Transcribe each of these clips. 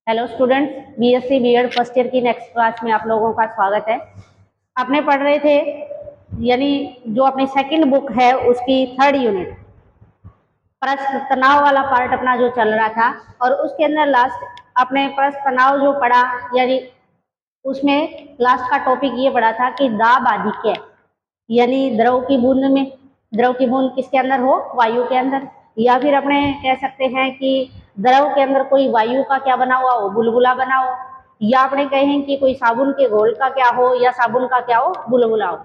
Hello students, BSc BEd first year की next class में आप लोगों का स्वागत है। अपने पढ़ रहे थे यानी जो अपनी सेकंड बुक है उसकी थर्ड यूनिट प्रश्न तनाव वाला पार्ट अपना जो चल रहा था, और उसके अंदर लास्ट अपने प्रश्न तनाव जो पढ़ा यानी उसमें लास्ट का टॉपिक ये पढ़ा था कि दाब आधिक्य यानी द्रव की बूंद में, द्रव की बूंद किसके अंदर हो, वायु के अंदर, या फिर अपने कह सकते हैं कि द्रव के अंदर कोई वायु का क्या बना हुआ हो, बुलबुला बना हो, या अपने कहें कि कोई साबुन के घोल का क्या हो या साबुन का क्या हो, बुलबुला हो।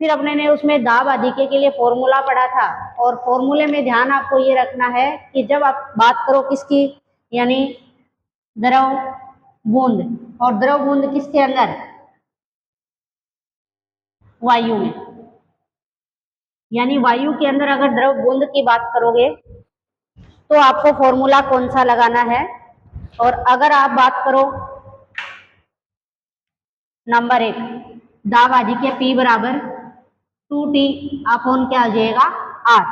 फिर अपने ने उसमें दाब आधिक्य के लिए फॉर्मूला पढ़ा था, और फॉर्मूले में ध्यान आपको ये रखना है कि जब आप बात करो किसकी, यानी द्रव बूंद, और द्रव बूंद किसके अंदर, वायु में, यानी वायु के अंदर अगर द्रव बूंद की बात करोगे तो आपको फॉर्मूला कौन सा लगाना है। और अगर आप बात करो नंबर 1 दाब आधिक्य P बराबर 2T अपॉन क्या आ जाएगा, R।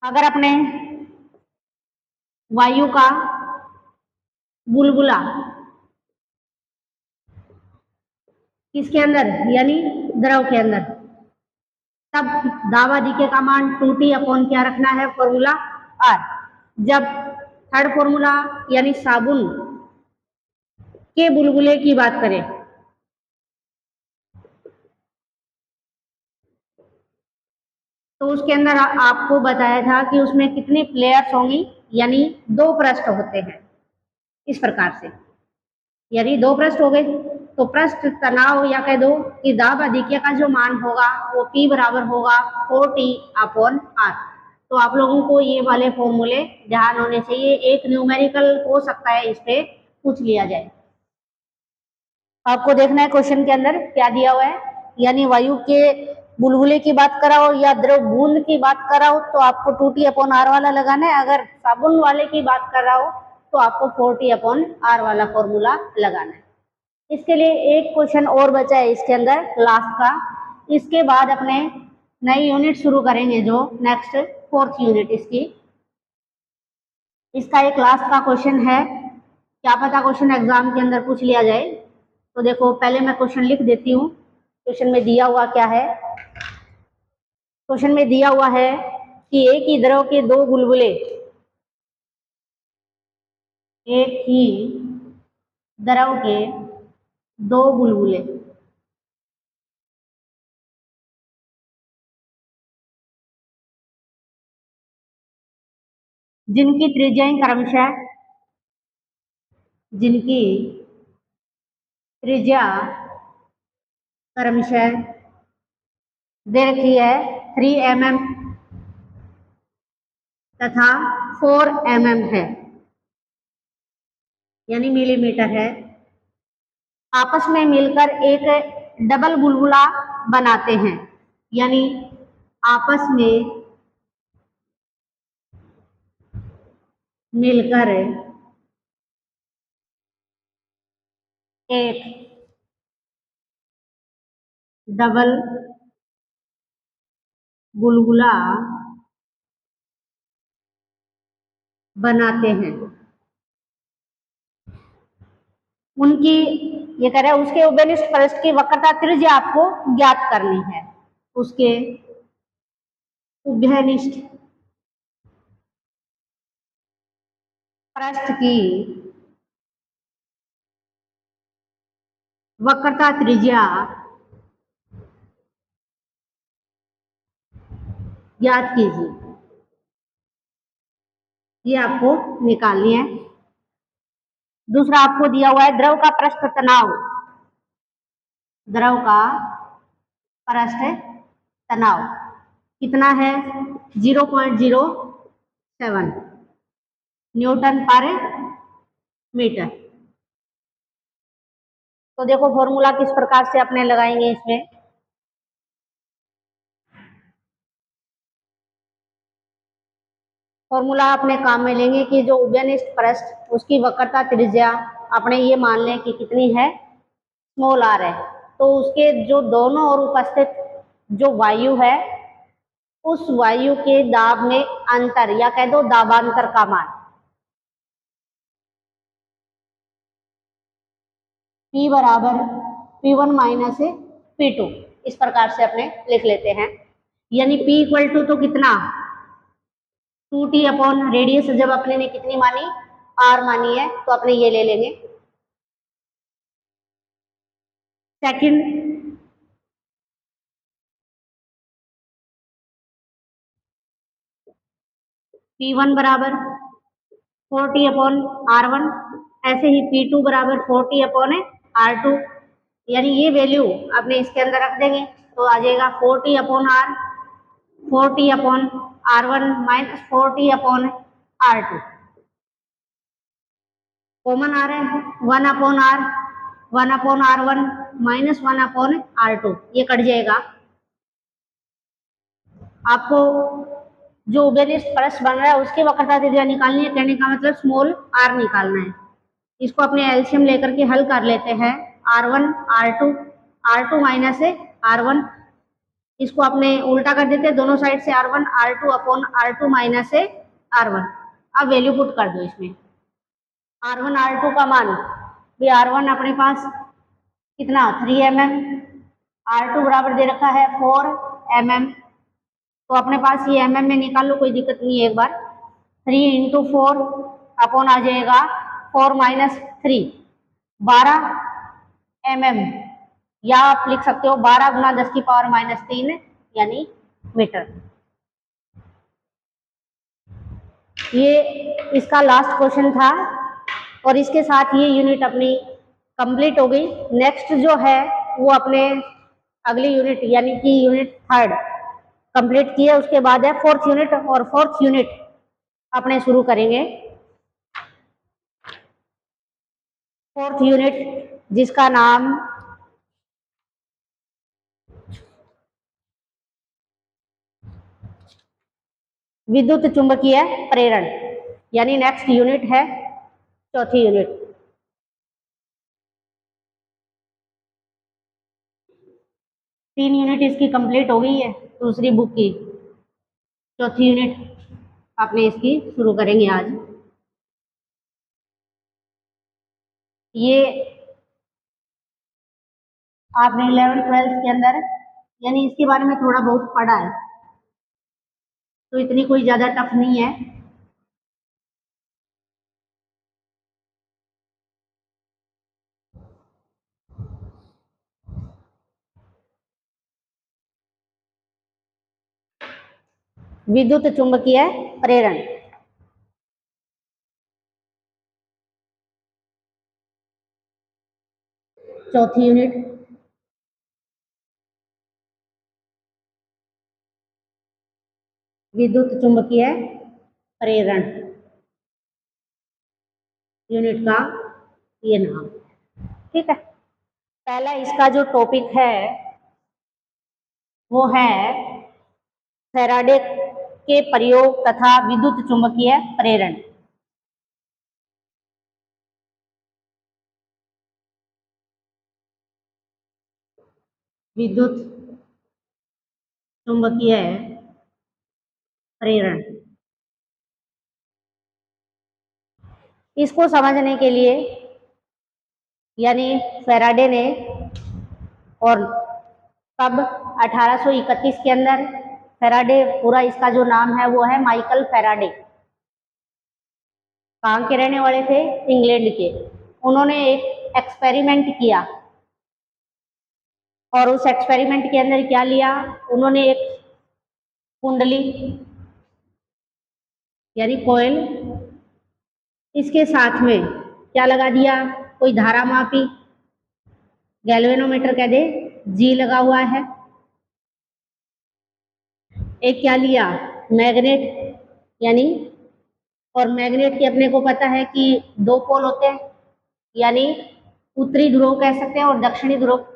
अगर अपने वायु का बुलबुला किसके अंदर यानी द्रव के अंदर, तब दाब आधिक्य का मान 2T अपॉन क्या रखना है, फॉर्मूला R। जब थर्ड फॉर्मूला यानी साबुन के बुलबुले की बात करें तो उसके अंदर आपको बताया था कि उसमें कितनी प्लेयर्स होंगी, यानी 2 पृष्ठ होते हैं इस प्रकार से, यानी 2 पृष्ठ हो गए। तो पृष्ठ तनाव या कह दो कि दाब आधिक्य का जो मान होगा वो P बराबर होगा 4T अपॉन R। तो आप लोगों को ये वाले फॉर्मूले ध्यान होने चाहिए, एक न्यूमेरिकल हो सकता है इस पे पूछ लिया जाए। आपको देखना है क्वेश्चन के अंदर क्या दिया हुआ है, यानी वायु के बुलबुले की बात कराओ या द्रव बूंद की बात कराओ तो आपको 2T अपॉन R वाला लगाना है, अगर साबुन वाले की बात कर रहा हो तो आपको 4T अपॉन R वाला फॉर्मूला लगाना है। इसके लिए एक क्वेश्चन और बचा है इसके अंदर लास्ट का, इसके बाद अपने नई यूनिट शुरू करेंगे जो नेक्स्ट 4th यूनिट इसका एक लास्ट का क्वेश्चन है, क्या पता क्वेश्चन एग्जाम के अंदर पूछ लिया जाए। तो देखो पहले मैं क्वेश्चन लिख देती हूँ, क्वेश्चन में दिया हुआ क्या है। क्वेश्चन में दिया हुआ है कि एक ही द्रव के 2 बुलबुले, एक ही द्रव के 2 बुलबुले जिनकी त्रिज्याएं क्रमशः, जिनकी त्रिज्या क्रमशः दे रखी है 3 mm तथा 4 mm है, यानी मिलीमीटर है, आपस में मिलकर एक डबल बुलबुला बनाते हैं, यानी आपस में मिलकर एक डबल बुलबुला बनाते हैं। उनकी ये कह रहे हैं उसके उभयनिष्ठ पृष्ठ की वक्रता त्रिज्या आपको ज्ञात करनी है, उसके उभयनिष्ठ पृष्ठ की वक्रता त्रिज्या ज्ञात कीजिए, ये आपको निकालनी है। दूसरा आपको दिया हुआ है द्रव का पृष्ठ तनाव, द्रव का पृष्ठ तनाव कितना है, 0.07 न्यूटन पर मीटर। तो देखो फॉर्मूला किस प्रकार से अपने लगाएंगे इसमें, फॉर्मूला अपने काम में लेंगे कि जो उभयनिष्ठ पृष्ठ उसकी वक्रता त्रिज्या अपने ये मान लें कि कितनी है, स्मॉल r है, तो उसके जो दोनों ओर उपस्थित जो वायु है उस वायु के दाब में अंतर या कह दो दाबांतर का मान, P बराबर P1 माइनस P2, इस प्रकार से अपने लिख लेते हैं। यानी P इक्वल टू तो कितना 2t अपॉन रेडियस जब अपने ने कितनी मानी R मानी है तो अपने ये ले लेंगे। सेकंड P1 बराबर 4t अपॉन R1, ऐसे ही P2 बराबर 4t अपॉन R2, यानी ये वैल्यू आपने इसके अंदर रख देंगे तो आ जाएगा 4t upon R, 4t upon R1 minus 4t upon R2, common आ रहा है 1 upon R, 1 upon R1 minus 1 upon R2, ये कट जाएगा। आपको जो उभयनिष्ठ परस्पर बन रहा है उसकी वक्रता त्रिज्या निकालनी है, कहने का मतलब स्मॉल r निकालना है। इसको अपने एलसीएम लेकर के हल कर लेते हैं। R1 R2 माइनस R1, इसको अपने उल्टा कर देते हैं, दोनों साइड से R1 R2 upon R2 minus R1। अब वैल्यू पुट कर दो इसमें। R1 R2 का मान भी R1 अपने पास कितना 3 mm, R2 बराबर दे रखा है 4 mm, तो अपने पास ये mm में निकाल लो, कोई दिक्कत नहीं है। एक बार 3 इंटू 4 अपॉन आ जाएगा 4 माइनस 3, 12 mm, या आप लिख सकते हो 12 गुना 10 की पावर माइनस 3 यानी मीटर। ये इसका लास्ट क्वेश्चन था और इसके साथ ये यूनिट अपनी कंप्लीट हो गई। नेक्स्ट जो है वो अपने अगली यूनिट यानी कि यूनिट 3 कंप्लीट किया, उसके बाद है 4th यूनिट, और 4th यूनिट अपने शुरू करेंगे। 4th यूनिट जिसका नाम विद्युत चुंबकीय प्रेरण, यानी नेक्स्ट यूनिट है 4थी यूनिट। तीन यूनिट इसकी कंप्लीट हो गई है दूसरी बुक की, 4थी यूनिट आपने इसकी शुरू करेंगे आज। ये आपने 11th 12th के अंदर यानी इसके बारे में थोड़ा बहुत पढ़ा है, तो इतनी कोई ज्यादा टफ नहीं है। विद्युत चुंबकीय प्रेरण, चौथी यूनिट। विद्युत चुंबकीय प्रेरण यूनिट का ये नाम, ठीक है। पहला इसका जो टॉपिक है वो है फैराडे के प्रयोग तथा विद्युत चुंबकीय प्रेरण। विद्युत चुंबकीय प्रेरण, इसको समझने के लिए यानी फैराडे ने, और तब 1831 के अंदर फैराडे, पूरा इसका जो नाम है वो है माइकल फैराडे, कहाँ के रहने वाले थे, इंग्लैंड के। उन्होंने एक एक्सपेरिमेंट किया और उस एक्सपेरिमेंट के अंदर क्या लिया, उन्होंने एक कुंडली यानी कोयल, इसके साथ में क्या लगा दिया, कोई धारा मापी, गैल्वेनोमीटर कह दे, जी लगा हुआ है। एक क्या लिया, मैग्नेट, यानी, और मैग्नेट की अपने को पता है कि दो पोल होते हैं, यानी उत्तरी ध्रुव कह सकते हैं और दक्षिणी ध्रुव।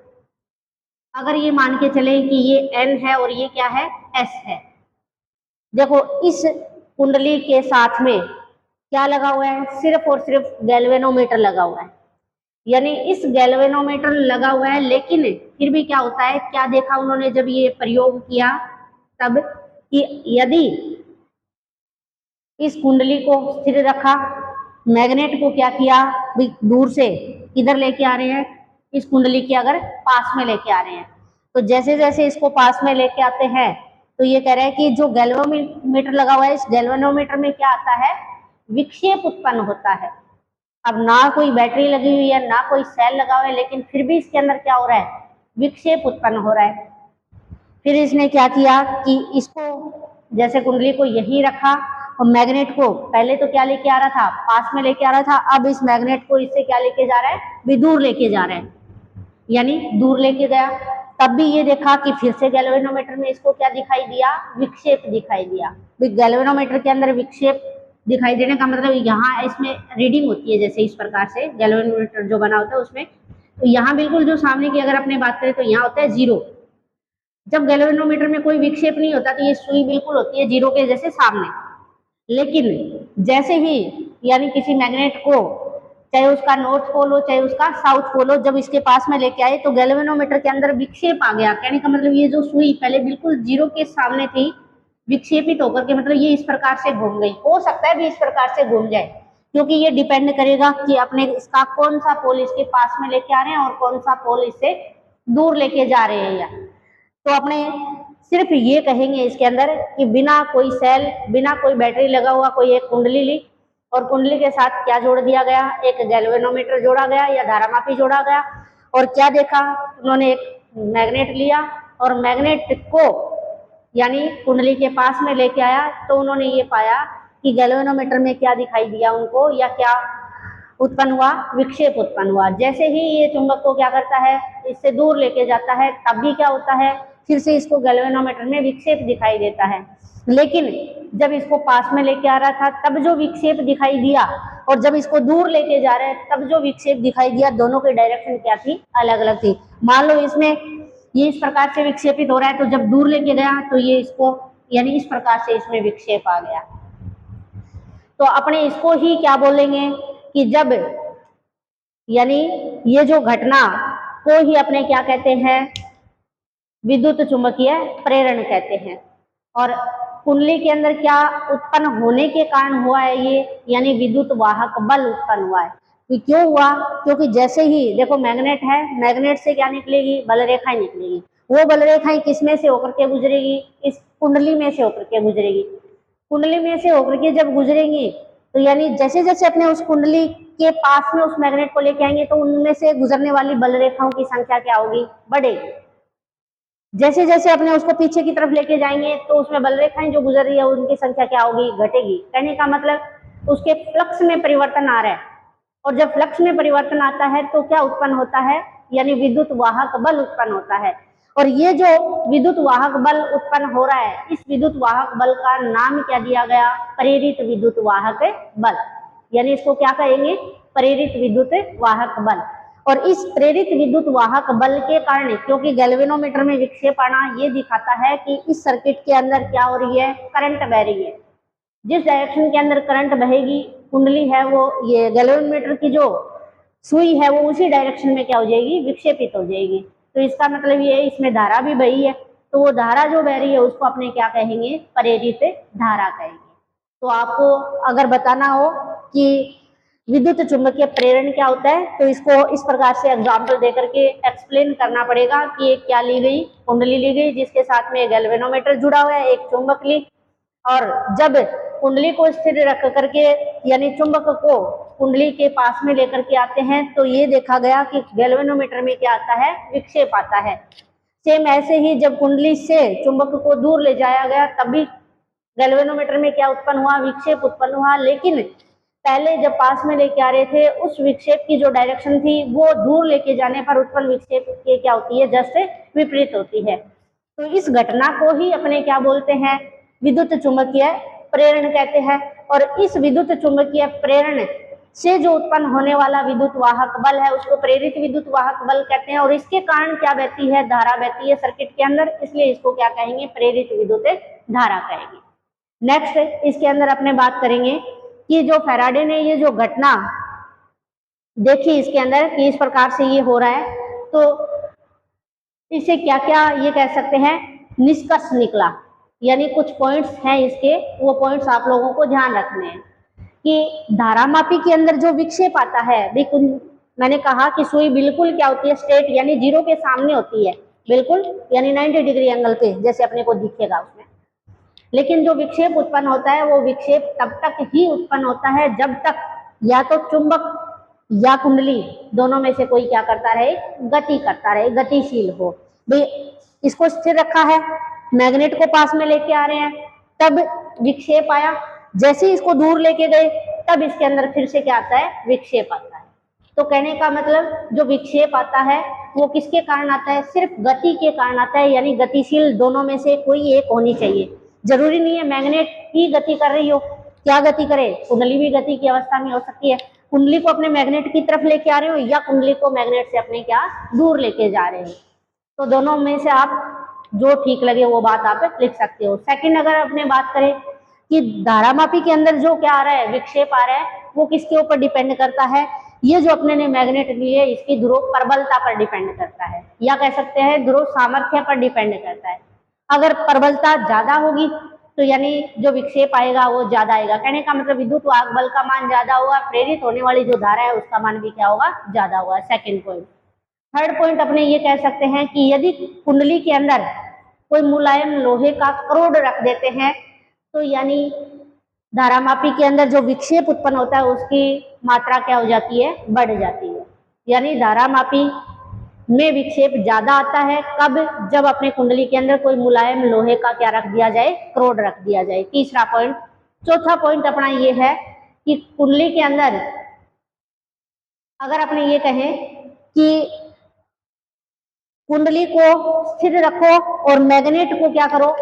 अगर ये मान के चले कि ये N है और ये क्या है, S है। देखो इस कुंडली के साथ में क्या लगा हुआ है, सिर्फ और सिर्फ गैल्वेनोमीटर लगा हुआ है, यानी इस गैल्वेनोमीटर लगा हुआ है। लेकिन फिर भी क्या होता है, क्या देखा उन्होंने जब ये प्रयोग किया तब, कि यदि इस कुंडली को स्थिर रखा, मैग्नेट को क्या किया, दूर से किधर लेके आ रहे हैं, इस कुंडली के अगर पास में लेके आ रहे हैं, तो जैसे जैसे इसको पास में लेके आते हैं तो ये कह रहे हैं कि जो गैल्वेनोमीटर लगा हुआ है, इस गैल्वेनोमीटर में क्या आता है, विक्षेप उत्पन्न होता है। अब ना कोई बैटरी लगी हुई है, ना कोई सेल लगा हुआ है, लेकिन फिर भी इसके अंदर क्या हो रहा है, विक्षेप उत्पन्न हो रहा है। फिर इसने क्या किया कि इसको जैसे कुंडली को यहीं रखा और मैग्नेट को पहले तो क्या लेके आ रहा था, पास में लेके आ रहा था, अब इस मैग्नेट को इससे क्या लेके जा रहा है, भी दूर लेके जा रहा है, यानी दूर लेके गया। तब भी ये देखा कि फिर से गैल्वेनोमीटर में इसको क्या दिखाई दिया, विक्षेप दिखाई दिया। गैल्वेनोमीटर के अंदर विक्षेप दिखाई देने का मतलब यहाँ इसमें रीडिंग होती है, जैसे इस प्रकार से गैल्वेनोमीटर जो बना होता है उसमें, तो यहाँ बिल्कुल जो सामने की अगर अपने बात करें तो यहाँ होता है 0। जब गैल्वेनोमीटर में कोई विक्षेप नहीं होता तो ये सुई बिल्कुल होती है 0 के जैसे सामने। लेकिन जैसे ही यानी किसी मैग्नेट को, चाहे उसका नॉर्थ पोल हो चाहे उसका साउथ पोल हो, जब इसके पास में लेके आए तो गैल्वेनोमीटर के अंदर विक्षेप आ गया। कहने का मतलब ये जो सुई पहले बिल्कुल 0 के सामने थी, विक्षेपित होकर के मतलब ये इस प्रकार से घूम गई। हो सकता है भी इस प्रकार से घूम जाए, क्योंकि ये डिपेंड करेगा कि अपने इसका कौन सा पोल इसके पास में लेके आ रहे हैं और कौन सा पोल इससे दूर लेके जा रहे हैं। या तो अपने सिर्फ ये कहेंगे इसके अंदर कि बिना कोई सेल, बिना कोई बैटरी लगा हुआ कोई एक कुंडली ली और कुंडली के साथ क्या जोड़ दिया गया, एक गैल्वेनोमीटर जोड़ा गया या धारामापी जोड़ा गया। और क्या देखा उन्होंने, एक मैग्नेट लिया और मैग्नेट को यानी कुंडली के पास में लेके आया, तो उन्होंने ये पाया कि गैल्वेनोमीटर में क्या दिखाई दिया उनको, या क्या उत्पन्न हुआ, विक्षेप उत्पन्न हुआ। जैसे ही ये चुंबक को क्या करता है, इससे दूर लेके जाता है, तब भी क्या होता है, फिर से इसको गैल्वेनोमीटर में विक्षेप दिखाई देता है। लेकिन जब इसको पास में लेके आ रहा था तब जो विक्षेप दिखाई दिया, और जब इसको दूर लेके जा रहे हैं तब जो विक्षेप दिखाई दिया, दोनों की डायरेक्शन क्या थी, अलग अलग थी। मान लो इसमें ये इस प्रकार से विक्षेपित हो रहा है, तो जब दूर लेके गया तो ये इसको यानी इस प्रकार से इसमें विक्षेप आ गया। तो अपने इसको ही क्या बोलेंगे कि जब यानी ये जो घटना को ही अपने क्या कहते हैं, विद्युत चुंबकीय प्रेरण कहते हैं। और कुंडली के अंदर क्या उत्पन्न होने के कारण हुआ है ये, यानी विद्युत वाहक बल उत्पन्न हुआ है। तो क्यों हुआ, क्योंकि जैसे ही देखो मैग्नेट है, मैग्नेट से क्या निकलेगी, बल रेखाएं निकलेगी। वो बल रेखाएं किस में से होकर के गुजरेगी, इस कुंडली में से होकर के गुजरेगी। कुंडली में से होकर के जब गुजरेंगी तो यानी जैसे जैसे अपने उस कुंडली के पास में उस मैग्नेट को लेके आएंगे तो उनमें से गुजरने वाली बल रेखाओं की संख्या क्या होगी, बढ़ेगी। जैसे जैसे अपने उसको पीछे की तरफ लेके जाएंगे तो उसमें बल रेखाएं जो गुजर रही है उनकी संख्या क्या होगी, घटेगी। कहने का मतलब उसके फ्लक्स में परिवर्तन आ रहा है, और जब फ्लक्स में परिवर्तन आता है तो क्या उत्पन्न होता है, यानी विद्युत वाहक बल उत्पन्न होता है। और ये जो विद्युत वाहक बल उत्पन्न हो रहा है, इस विद्युत वाहक बल का नाम क्या दिया गया, प्रेरित विद्युत वाहक बल, यानी इसको क्या कहेंगे, प्रेरित विद्युत वाहक बल। और इस प्रेरित विद्युत वाहक बल के कारण, क्योंकि गैल्वेनोमीटर में विक्षेप आना ये दिखाता है कि इस सर्किट के अंदर क्या हो रही है, करंट बह रही है। जिस डायरेक्शन के अंदर करंट बहेगी, कुंडली है वो, ये गैल्वेनोमीटर की जो सुई है वो उसी डायरेक्शन में क्या हो जाएगी, विक्षेपित हो जाएगी। तो इसका मतलब ये है इसमें धारा भी बही है, तो वो धारा जो बह रही है उसको अपने क्या कहेंगे, प्रेरित धारा कहेंगे। तो आपको अगर बताना हो कि विद्युत चुंबकीय प्रेरण क्या होता है, तो इसको इस प्रकार से एग्जाम्पल देकर के एक्सप्लेन करना पड़ेगा कि एक क्या ली गई, कुंडली ली गई जिसके साथ में गैल्वेनोमीटर जुड़ा हुआ है, एक चुंबक ली, और जब कुंडली को स्थिर रख करके यानी चुंबक को कुंडली के पास में लेकर के आते हैं तो ये देखा गया कि गैल्वेनोमीटर में क्या आता है, विक्षेप आता है। सेम ऐसे ही जब कुंडली से चुंबक को दूर ले जाया गया तब भी गैल्वेनोमीटर में क्या उत्पन्न हुआ, विक्षेप उत्पन्न हुआ। लेकिन पहले जब पास में लेके आ रहे थे उस विक्षेप की जो डायरेक्शन थी वो दूर लेके जाने पर उत्पन्न विक्षेप के क्या होती है, जस्ट विपरीत होती है। तो इस घटना को ही अपने क्या बोलते हैं, विद्युत चुंबकीय प्रेरण कहते हैं। और इस विद्युत चुंबकीय प्रेरण से जो उत्पन्न होने वाला विद्युत वाहक बल है उसको प्रेरित विद्युत वाहक बल कहते हैं। और इसके कारण क्या बहती है, धारा बहती है सर्किट के अंदर, इसलिए इसको क्या कहेंगे, प्रेरित विद्युत धारा कहेंगे। नेक्स्ट इसके अंदर अपने बात करेंगे कि जो फैराडे ने ये जो घटना देखी इसके अंदर कि इस प्रकार से ये हो रहा है, तो इसे क्या क्या ये कह सकते हैं, निष्कर्ष निकला। यानी कुछ पॉइंट्स हैं इसके, वो पॉइंट्स आप लोगों को ध्यान रखने हैं कि धारामापी के अंदर जो विक्षेप आता है, मैंने कहा कि सुई बिल्कुल क्या होती है, स्ट्रेट यानी जीरो के सामने होती है, बिल्कुल यानी 90 डिग्री एंगल पे, जैसे अपने को दिखेगा उसमें। लेकिन जो विक्षेप उत्पन्न होता है वो विक्षेप तब तक ही उत्पन्न होता है जब तक या तो चुंबक या कुंडली दोनों में से कोई क्या करता रहे, गति करता रहे, गतिशील हो। भाई इसको स्थिर रखा है, मैग्नेट को पास में लेके आ रहे हैं, तब विक्षेप आया, जैसे ही इसको दूर लेके गए तब इसके अंदर फिर से क्या आता है, विक्षेप आता है। तो कहने का मतलब जो विक्षेप आता है वो किसके कारण आता है, सिर्फ गति के कारण आता है, यानी गतिशील दोनों में से कोई एक होनी चाहिए। जरूरी नहीं है मैग्नेट ही गति कर रही हो, क्या गति करे, कुंडली भी गति की अवस्था में हो सकती है। कुंडली को अपने मैग्नेट की तरफ लेके आ रहे हो या कुंडली को मैग्नेट से अपने क्या दूर लेके जा रहे हो, तो दोनों में से आप जो ठीक लगे वो बात आप लिख सकते हो। सेकंड अगर अपने बात करें कि धारामापी के अंदर जो क्या आ रहा है, विक्षेप आ रहा है, वो किसके ऊपर डिपेंड करता है, ये जो अपने ने मैग्नेट लिए इसकी ध्रुव प्रबलता पर डिपेंड करता है, या कह सकते हैं ध्रुव सामर्थ्य पर डिपेंड करता है। अगर प्रबलता ज्यादा होगी तो यानी जो विक्षेप आएगा वो ज्यादा आएगा। कहने का मतलब विद्युत वाहक बल का मान ज्यादा होगा, प्रेरित होने वाली जो धारा है उसका मान भी क्या होगा, ज्यादा होगा। Second point. थर्ड पॉइंट अपने ये कह सकते हैं कि यदि कुंडली के अंदर कोई मुलायम लोहे का करोड़ रख देते हैं तो यानी धारामापी के अंदर जो विक्षेप उत्पन्न होता है उसकी मात्रा क्या हो जाती है, बढ़ जाती है। यानी धारामापी में विक्षेप ज्यादा आता है कब, जब अपने कुंडली के अंदर कोई मुलायम लोहे का क्या रख दिया जाए, करोड़ रख दिया जाए। तीसरा पॉइंट। चौथा पॉइंट अपना ये है कि कुंडली के अंदर अगर अपने ये कहें कि कुंडली को स्थिर रखो और मैग्नेट को क्या करो,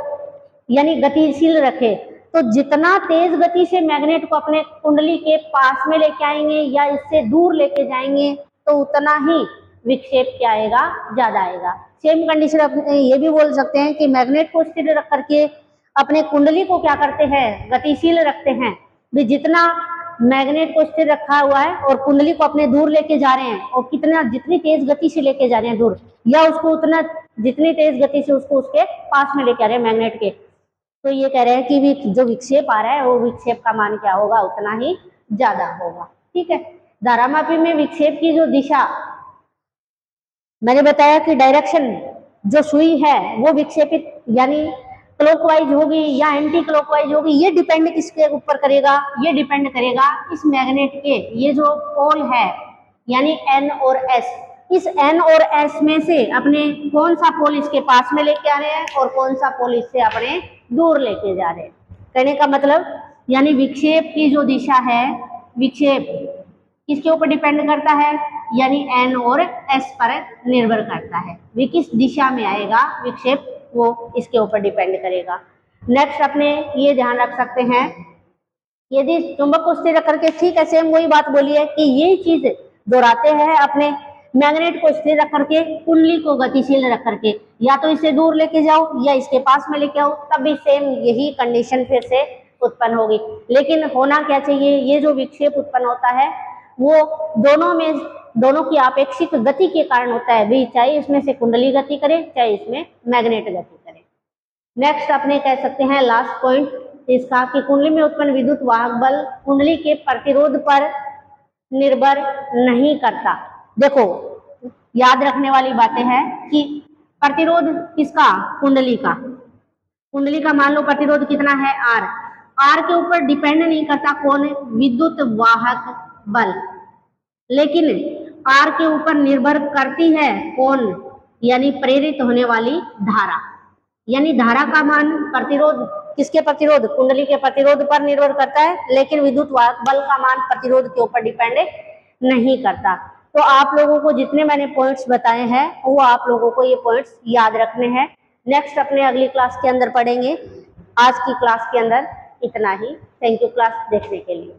यानी गतिशील रखे, तो जितना तेज गति से मैग्नेट को अपने कुंडली के पास में लेके आएंगे या इससे दूर लेके जाएंगे तो उतना ही विक्षेप क्या आएगा, ज्यादा आएगा। सेम कंडीशन अपने ये भी बोल सकते हैं कि मैग्नेट को स्थिर रख करके अपने कुंडली को क्या करते हैं, गतिशील रखते हैं। भी जितना मैग्नेट को स्थिर रखा हुआ है और कुंडली को अपने दूर लेके जा रहे हैं, और कितना जितनी तेज गति से लेके जा रहे हैं दूर, या उसको उतना जितनी तेज गति से उसको उसके पास में लेके आ रहे हैं मैग्नेट के, तो ये कह रहे हैं कि जो विक्षेप आ रहा है वो विक्षेप का मान क्या होगा, उतना ही ज्यादा होगा। ठीक है। धारामापी में विक्षेप की जो दिशा मैंने बताया कि डायरेक्शन जो सुई है वो विक्षेपित यानी क्लॉकवाइज होगी या एंटी क्लॉकवाइज होगी, ये डिपेंड किसके ऊपर करेगा, ये डिपेंड करेगा इस मैग्नेट के, ये जो पोल है यानी N और S, इस N और S में से अपने कौन सा पोल इसके पास में लेके आ रहे हैं और कौन सा पोल इससे अपने दूर लेके जा रहे हैं। कहने का मतलब यानी विक्षेप की जो दिशा है, विक्षेप किसके ऊपर डिपेंड करता है, यानी N और S पर निर्भर करता है। वे किस दिशा में आएगा विक्षेप, वो इसके ऊपर डिपेंड करेगा। नेक्स्ट अपने ये ध्यान रख सकते हैं, यदि चुंबक को स्थिर करके, ठीक है सेम वही बात बोली है कि ये चीज दोहराते हैं अपने मैग्नेट को स्थिर रख करके, कुंडली को गतिशील रख करके, या तो इसे दूर लेके जाओ या इसके पास में लेके आओ, तब भी सेम यही कंडीशन फिर से उत्पन्न होगी। लेकिन होना क्या चाहिए, ये जो विक्षेप उत्पन्न होता है वो दोनों की आपेक्षिक गति के कारण होता है भी, चाहे इसमें से कुंडली गति करे चाहे इसमें मैग्नेट गति करे। नेक्स्ट अपने कह सकते हैं लास्ट पॉइंट इसका कि कुंडली में उत्पन्न विद्युत वाहक बल कुंडली के प्रतिरोध पर निर्भर नहीं करता। देखो याद रखने वाली बातें हैं कि प्रतिरोध किसका, कुंडली का, कुंडली का मान लो प्रतिरोध कितना है R के ऊपर डिपेंड नहीं करता कौन, विद्युत वाहक बल, लेकिन R के ऊपर निर्भर करती है कौन, यानी प्रेरित होने वाली धारा। यानी धारा का मान प्रतिरोध, किसके प्रतिरोध, कुंडली के प्रतिरोध पर निर्भर करता है, लेकिन विद्युत वाहक बल का मान प्रतिरोध के ऊपर डिपेंड नहीं करता। तो आप लोगों को जितने मैंने पॉइंट्स बताए हैं वो आप लोगों को ये पॉइंट्स याद रखने हैं। नेक्स्ट अपने अगली क्लास के अंदर पढ़ेंगे। आज की क्लास के अंदर इतना ही। थैंक यू क्लास देखने के लिए।